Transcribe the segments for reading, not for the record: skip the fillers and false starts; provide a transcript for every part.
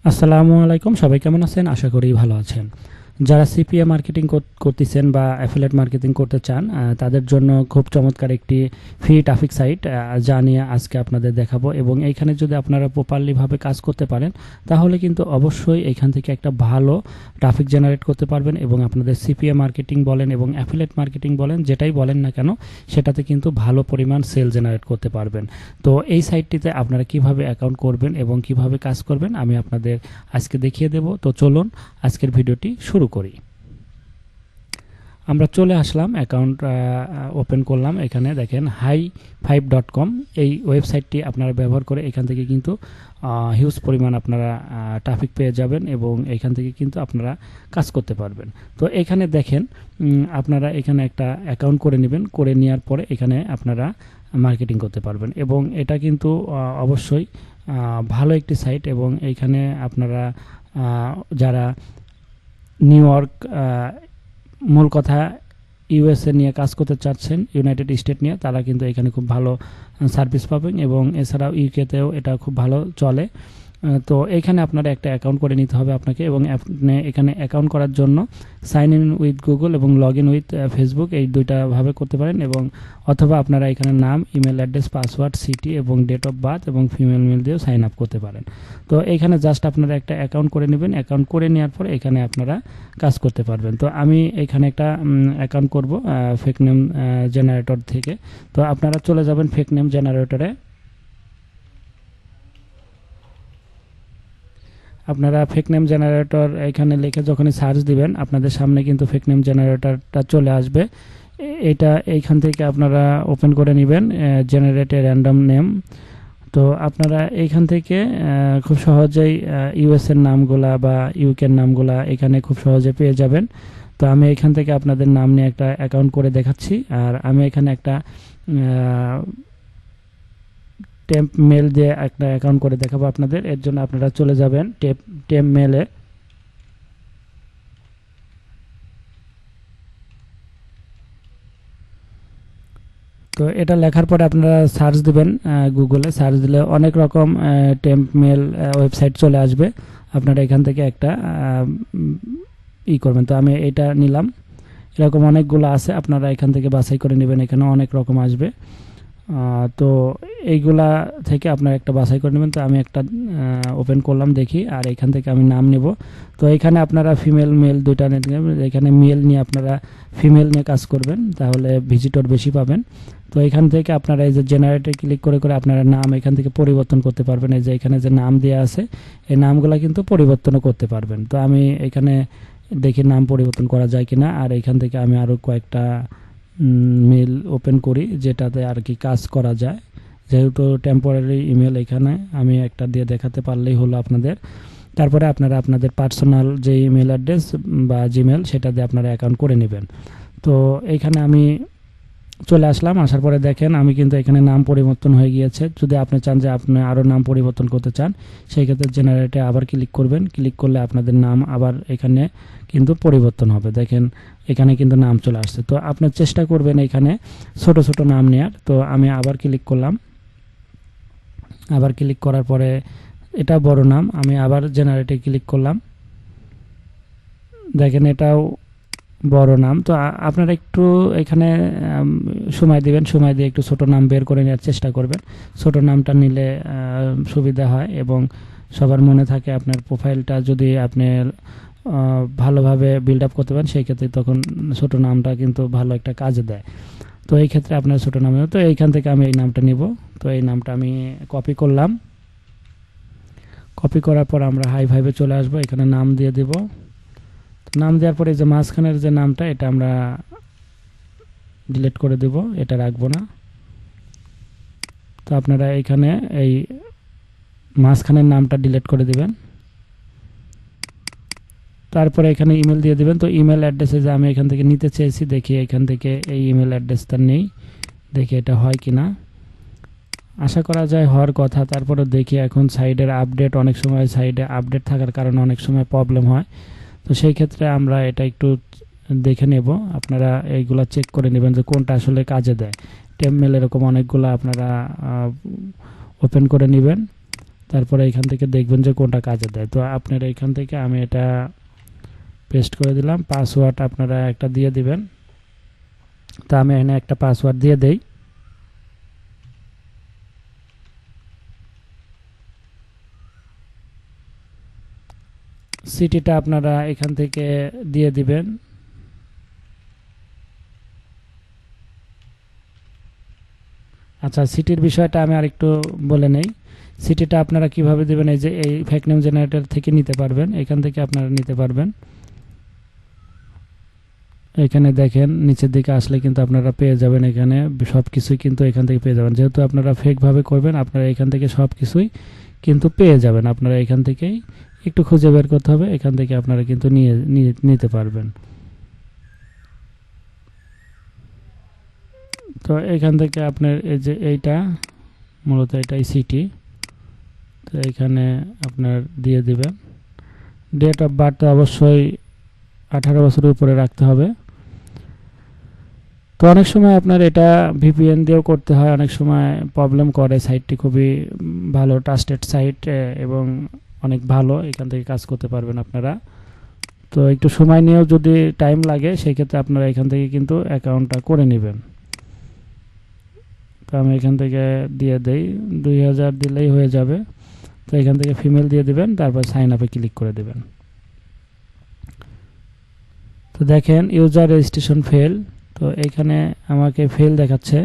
আসসালামু আলাইকুম, সবাই কেমন আছেন? আশা করি ভালো আছেন। যারা সিপিএ মার্কেটিং করতেছেন বা অ্যাফিলিয়েট মার্কেটিং করতে চান, তাদের জন্য খুব চমৎকার একটি ফ্রি ট্রাফিক সাইট যা নিয়ে আজকে আপনাদের দেখাবো। এবং এইখানে যদি আপনারা প্রপারলিভাবে কাজ করতে পারেন তাহলে কিন্তু অবশ্যই এইখান থেকে একটা ভালো ট্রাফিক জেনারেট করতে পারবেন এবং আপনাদের সিপিএ মার্কেটিং বলেন এবং অ্যাফিলিয়েট মার্কেটিং বলেন, যেটাই বলেন না কেন, সেটাতে কিন্তু ভালো পরিমাণ সেল জেনারেট করতে পারবেন। তো এই সাইটটিতে আপনারা কিভাবে অ্যাকাউন্ট করবেন এবং কিভাবে কাজ করবেন আমি আপনাদের আজকে দেখিয়ে দেব। তো চলুন আজকের ভিডিওটি শুরু করি। আমরা চলে আসলাম, অ্যাকাউন্ট ওপেন করলাম। এখানে দেখেন hi5.com এই ওয়েবসাইটটি আপনারা ব্যবহার করে এখান থেকে কিন্তু হিউজ পরিমাণ আপনারা ট্রাফিক পেয়ে যাবেন এবং এখান থেকে কিন্তু আপনারা কাজ করতে পারবেন। তো এখানে দেখেন আপনারা এখানে একটা অ্যাকাউন্ট করে নেবেন, করে নেওয়ার পরে এখানে আপনারা মার্কেটিং করতে পারবেন এবং এটা কিন্তু অবশ্যই ভালো একটি সাইট। এবং এইখানে আপনারা যারা নিউ ইয়র্ক, মূল কথা ইউএসএ নিয়ে কাজ করতে চাচ্ছেন, ইউনাইটেড স্টেট নিয়ে, তারা কিন্তু এখানে খুব ভালো সার্ভিস পাবেন এবং এছাড়াও ইউকেতেও এটা খুব ভালো চলে। তো এখানে আপনারা একটা অ্যাকাউন্ট করে নিতে হবে আপনাকে এবং আপনি এখানে অ্যাকাউন্ট করার জন্য সাইন ইন উইথ গুগল এবং লগ ইন উইথ ফেসবুক, এই দুইটাভাবে করতে পারেন। এবং অথবা আপনারা এখানে নাম, ইমেল অ্যাড্রেস, পাসওয়ার্ড, সিটি এবং ডেট অফ বার্থ এবং ফিমেল মেল দিয়েও সাইন আপ করতে পারেন। তো এখানে জাস্ট আপনারা একটা অ্যাকাউন্ট করে নেবেন। অ্যাকাউন্ট করে নেওয়ার পর এখানে আপনারা কাজ করতে পারবেন। তো আমি এখানে একটা অ্যাকাউন্ট করব ফেক নেম জেনারেটর থেকে। তো আপনারা চলে যাবেন ফেক নেম জেনারেটরে। আপনারা ফেক নেম জেনারেটর এখানে লিখে যখনই সার্চ দিবেন আপনাদের সামনে কিন্তু ফেক নেম জেনারেটরটা চলে আসবে। এটা এইখান থেকে আপনারা ওপেন করে নেবেন, জেনারেট এ র্যান্ডম নেম। তো আপনারা এইখান থেকে খুব সহজেই ইউএসএর নামগুলা বা ইউকের নামগুলা এখানে খুব সহজে পেয়ে যাবেন। তো আমি এখান থেকে আপনাদের নাম নিয়ে একটা অ্যাকাউন্ট করে দেখাচ্ছি। আর আমি এখানে একটা টেম্প মেল দিয়ে একটা অ্যাকাউন্ট করে দেখাবো আপনাদের। এর জন্য আপনারা চলে যাবেন টেম্প মেলে। তো এটা লেখার পরে আপনারা সার্চ দিবেন, গুগলে সার্চ দিলে অনেক রকম টেম্প মেল ওয়েবসাইট চলে আসবে। আপনারা এখান থেকে একটা করবেন। তো আমি এটা নিলাম, এরকম অনেকগুলো আছে, আপনারা এখান থেকে বাছাই করে নেবেন। এখানে অনেক রকম আসবে, তো এইগুলা থেকে আপনারা একটা বাছাই করে নেবেন। তো আমি একটা ওপেন করলাম, দেখি। আর এখান থেকে আমি নাম নেব। তো এখানে আপনারা ফিমেল মেল দুইটা নেবেন। এখানে মেল নিয়ে আপনারা ফিমেল নিয়ে কাজ করবেন, তাহলে ভিজিটর বেশি পাবেন। তো এখান থেকে আপনারা এই যে জেনারেটে ক্লিক করে করে আপনারা নাম এখান থেকে পরিবর্তন করতে পারবেন। এই যে এখানে যে নাম দেওয়া আছে এই নামগুলা কিন্তু পরিবর্তনও করতে পারবেন। তো আমি এখানে দেখি নাম পরিবর্তন করা যায় কিনা। আর এখান থেকে আমি আরও কয়েকটা মেল ওপেন করি যেটাতে আর কি কাজ করা যায়। যেহেতু টেম্পোরারি ইমেল এখানে আমি একটা দিয়ে দেখাতে পারলেই হলো আপনাদের। তারপরে আপনারা আপনাদের পার্সোনাল যে ইমেল অ্যাড্রেস বা জিমেল সেটা দিয়ে আপনারা অ্যাকাউন্ট করে নেবেন। তো এইখানে আমি চলে আসলাম। আসার পরে দেখেন আমি কিন্তু এখানে নাম পরিবর্তন হয়ে গিয়েছে। যদি আপনি চান যে আপনি আরও নাম পরিবর্তন করতে চান, সেই ক্ষেত্রে জেনারেটে আবার ক্লিক করবেন। ক্লিক করলে আপনাদের নাম আবার এখানে কিন্তু পরিবর্তন হবে। দেখেন এখানে কিন্তু নাম চলে আসছে। তো আপনি চেষ্টা করবেন এখানে ছোট ছোট নাম নেওয়ার। তো আমি আবার ক্লিক করলাম। আবার ক্লিক করার পরে এটা বড় নাম, আমি আবার জেনারেটে ক্লিক করলাম। দেখেন এটাও বড় নাম। তো আপনারা একটু এখানে সময় দিবেন, সময় দিয়ে একটু ছোট নাম বের করে নেওয়ার চেষ্টা করবেন। ছোট নামটা নিলে সুবিধা হয় এবং সবার মনে থাকে। আপনার প্রোফাইলটা যদি আপনি ভালোভাবে বিল্ড আপ করতে পারেন সেই ক্ষেত্রে তখন ছোট নামটা কিন্তু ভালো একটা কাজে দেয়। তো এই ক্ষেত্রে আপনার ছোট নাম, তো এইখান থেকে আমি এই নামটা নিব। তো এই নামটা আমি কপি করলাম। কপি করার পর আমরা hi5-এ চলে আসবো, এখানে নাম দিয়ে দেব। নাম দেওয়ার পরে যে মাঝখানের যে নামটা এটা আমরা ডিলিট করে দেব, এটা রাখবো না। তো আপনারা এখানে এই মাঝখানের নামটা ডিলিট করে দিবেন। তারপরে এখানে ইমেল দিয়ে দিবেন। তো ইমেল অ্যাড্রেসে যে আমি এখান থেকে নিতে চেয়েছি, দেখি এখান থেকে এই ইমেল অ্যাড্রেসটা নেই, দেখি এটা হয় কিনা। আশা করা যায় হওয়ার কথা। তারপরে দেখি এখন সাইডের আপডেট, অনেক সময় সাইডে আপডেট থাকার কারণে অনেক সময় প্রবলেম হয়। তো সেই ক্ষেত্রে আমরা এটা একটু দেখে নেব। আপনারা এইগুলা চেক করে নেবেন যে কোনটা আসলে কাজে দেয়। টেম্পমেল এরকম অনেকগুলো আপনারা ওপেন করে নেবেন। তারপরে এখান থেকে দেখবেন যে কোনটা কাজে দেয়। তো আপনারা এখান থেকে আমি এটা পেস্ট করে দিলাম। পাসওয়ার্ড আপনারা একটা দিয়ে দিবেন। তো আমি এখানে একটা পাসওয়ার্ড দিয়ে দেই। সিটিটা আপনারা এখান থেকে দিয়ে দিবেন। আচ্ছা, সিটির বিষয়টা আমি আরেকটু বলে নেই। সিটিটা আপনারা কিভাবে দিবেন, এই যে এই ফেক নেম জেনারেটর থেকে নিতে পারবেন, এখান থেকে আপনারা নিতে পারবেন। এখানে দেখেন নিচের দিকে আসলে কিন্তু আপনারা পেয়ে যাবেন, এখানে সব কিছুই কিন্তু এখান থেকে পেয়ে যাবেন। যেহেতু আপনারা ফেকভাবে করবেন, আপনারা এখান থেকে সব কিছুই কিন্তু পেয়ে যাবেন। আপনারা এখান থেকেই একটু খুঁজে বের করতে হবে, এখান থেকে আপনারা কিন্তু নিতে পারবেন। তো এখান থেকে আপনার এই যে এইটা মূলত এটাই সিটি, তো এখানে আপনার দিয়ে দিবেন। ডেট অফ বার্থ অবশ্যই 18 বছরের উপরে রাখতে হবে। তো অনেক সময় আপনার এটা ভিপিএন দিয়েও করতে হয়, অনেক সময় প্রবলেম করে। সাইটটি খুবই ভালো, ট্রাস্টেড সাইট এবং অনেক ভালো, এখান থেকে কাজ করতে পারবেন আপনারা। তো একটু সময় নিয়েও যদি টাইম লাগে সেই ক্ষেত্রে আপনারা এখান থেকে কিন্তু অ্যাকাউন্টটা করে নেবেন। তো আমি এখান থেকে দিয়ে দেই, 2000 দিলেই হয়ে যাবে। তো এখান থেকে ফিমেল দিয়ে দিবেন, তারপর সাইন আপে ক্লিক করে দেবেন। তো দেখেন ইউজার রেজিস্ট্রেশন ফেল, তো এখানে আমাকে ফেল দেখাচ্ছে।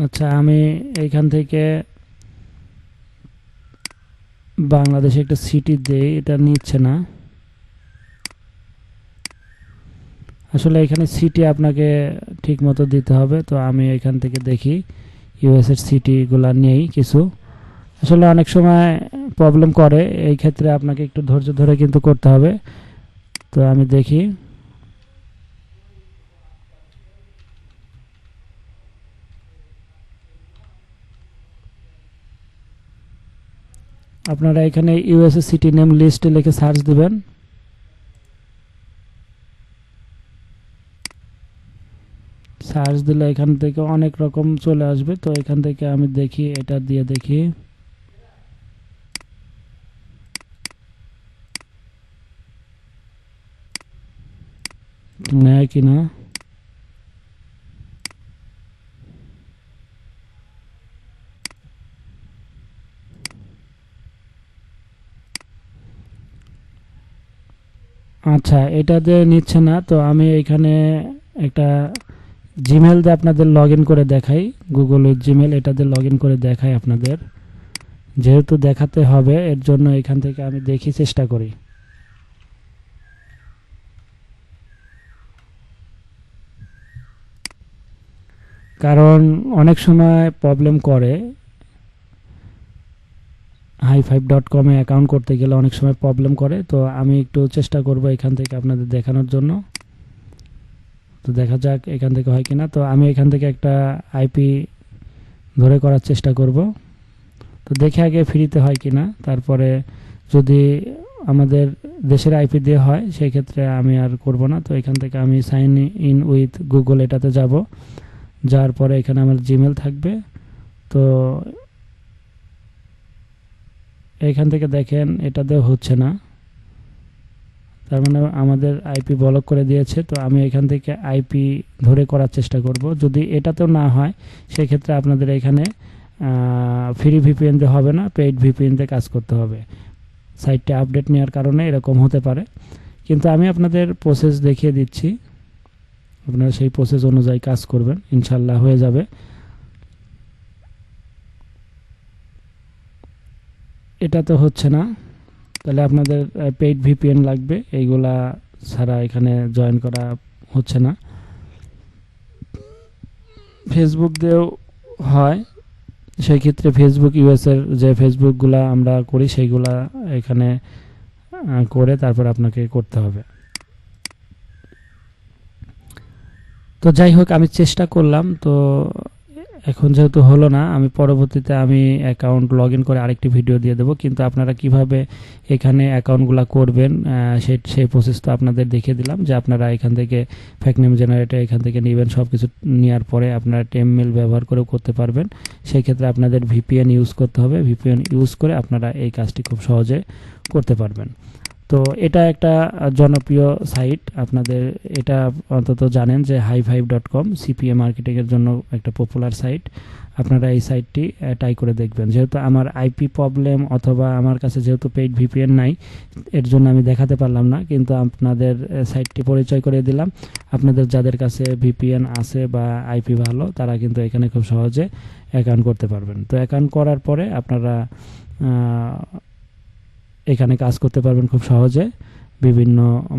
আচ্ছা, আমি এইখান থেকে বাংলাদেশে একটা সিটি দেই, এটা নিচ্ছে না। আসলে এখানে সিটি আপনাকে ঠিক মতো দিতে হবে। তো আমি এখান থেকে দেখি ইউএসের সিটিগুলা নেই কিছু। আসলে অনেক সময় প্রবলেম করে, এই ক্ষেত্রে আপনাকে একটু ধৈর্য ধরে কিন্তু করতে হবে। তো আমি দেখি, আপনারা এখানে ইউএসএ সিটি নেম লিস্টে লিখে সার্চ দিবেন। সার্চ দিলে এখান থেকে অনেক রকম চলে আসবে। তো এখান থেকে আমি দেখি, এটা দিয়ে দেখি নেয় কিনা। আচ্ছা, এটা দিয়ে নিচ্ছে না। তো আমি এখানে একটা জিমেল দিয়ে আপনাদের লগ ইন করে দেখাই, গুগল উইথ জিমেল, এটা দিয়ে লগ ইন করে দেখাই আপনাদের। যেহেতু দেখাতে হবে এর জন্য এখান থেকে আমি দেখি, চেষ্টা করি। কারণ অনেক সময় প্রবলেম করে, hi5.com-এ অ্যাকাউন্ট করতে গেলে অনেক সময় প্রবলেম করে। তো আমি একটু চেষ্টা করব এখান থেকে আপনাদের দেখানোর জন্য। তো দেখা যাক এখান থেকে হয় কিনা। তো আমি এখান থেকে একটা আইপি ধরে করার চেষ্টা করব। তো দেখে আগে ফ্রিতে হয় কিনা, তারপরে যদি আমাদের দেশের আইপি দিয়ে হয় সেই ক্ষেত্রে আমি আর করব না। তো এখান থেকে আমি সাইন ইন উইথ গুগল এটাতে যাব, যার পরে এখানে আমার জিমেল থাকবে। তো এখান থেকে দেখেন এটাতেও হচ্ছে না, তার মানে আমাদের আইপি ব্লক করে দিয়েছে। তো আমি এখান থেকে আইপি ধরে করার চেষ্টা করব। যদি এটাতেও না হয় সেই ক্ষেত্রে আপনাদের এখানে ফ্রি ভিপিএন দিয়ে হবে না, পেইড ভিপিএন দিয়ে কাজ করতে হবে। সাইটটা আপডেট নেওয়ার কারণে এরকম হতে পারে, কিন্তু আমি আপনাদের প্রসেস দেখিয়ে দিচ্ছি, আপনারা সেই প্রসেস অনুযায়ী কাজ করবেন, ইনশাল্লাহ হয়ে যাবে। এটা তো হচ্ছে না, তাহলে আপনাদের পেইড ভিপিএন লাগবে, এইগুলা ছাড়া এখানে জয়েন করা হচ্ছে না। ফেসবুক দিয়েও হয়, সেই ক্ষেত্রে ফেসবুক ইউএসের যে ফেসবুকগুলা আমরা করি সেইগুলা এখানে করে তারপর আপনাকে করতে হবে। তো যাই হোক, আমি চেষ্টা করলাম। তো এখন যেহেতু হলো না, আমি পরবর্তীতে আমি অ্যাকাউন্ট লগ ইন করে আরেকটি ভিডিও দিয়ে দেবো, কিন্তু আপনারা কিভাবে এখানে অ্যাকাউন্টগুলো করবেন সেই প্রসেস তো আপনাদের দেখিয়ে দিলাম, যে আপনারা এখান থেকে ফেক নেম জেনারেটর এখান থেকে নেবেন, সব কিছু নেওয়ার পরে আপনারা টেমমেল ব্যবহার করেও করতে পারবেন। সেই ক্ষেত্রে আপনাদের ভিপিএন ইউজ করতে হবে, ভিপিএন ইউজ করে আপনারা এই কাজটি খুব সহজে করতে পারবেন। তো এটা একটা জনপ্রিয় সাইট, আপনাদের এটা অন্তত জানেন যে hive.com সিপিএ মার্কেটিংয়ের জন্য একটা পপুলার সাইট। আপনারা এই সাইটটি ট্রাই করে দেখবেন। যেহেতু আমার আইপি প্রবলেম অথবা আমার কাছে যেহেতু পেইড ভিপিএন নাই, এর জন্য আমি দেখাতে পারলাম না, কিন্তু আপনাদের সাইটটি পরিচয় করে দিলাম। আপনাদের যাদের কাছে ভিপিএন আছে বা আইপি ভালো, তারা কিন্তু এখানে খুব সহজে অ্যাকাউন্ট করতে পারবেন। তো অ্যাকাউন্ট করার পরে আপনারা এখানে কাজ করতে পারবেন খুব সহজে, বিভিন্ন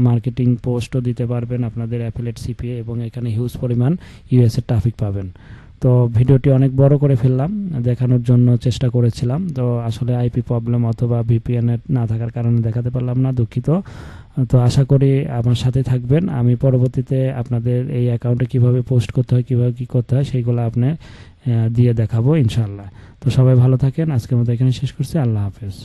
মার্কেটিং পোস্টও দিতে পারবেন আপনাদের অ্যাফিলিয়েট সিপিএ, এবং এখানে হিউজ পরিমাণ ইউএসএর ট্রাফিক পাবেন। তো ভিডিওটি অনেক বড় করে ফেললাম, দেখানোর জন্য চেষ্টা করেছিলাম। তো আসলে আইপি প্রবলেম অথবা ভিপিএনের না থাকার কারণে দেখাতে পারলাম না, দুঃখিত। তো আশা করি আমার সাথে থাকবেন। আমি পরবর্তীতে আপনাদের এই অ্যাকাউন্টে কিভাবে পোস্ট করতে হয়, কিভাবে কী করতে হয়, সেইগুলো আপনি দিয়ে দেখাবো ইনশাল্লাহ। তো সবাই ভালো থাকেন, আজকের মতো এখানে শেষ করছি। আল্লাহ হাফেজ।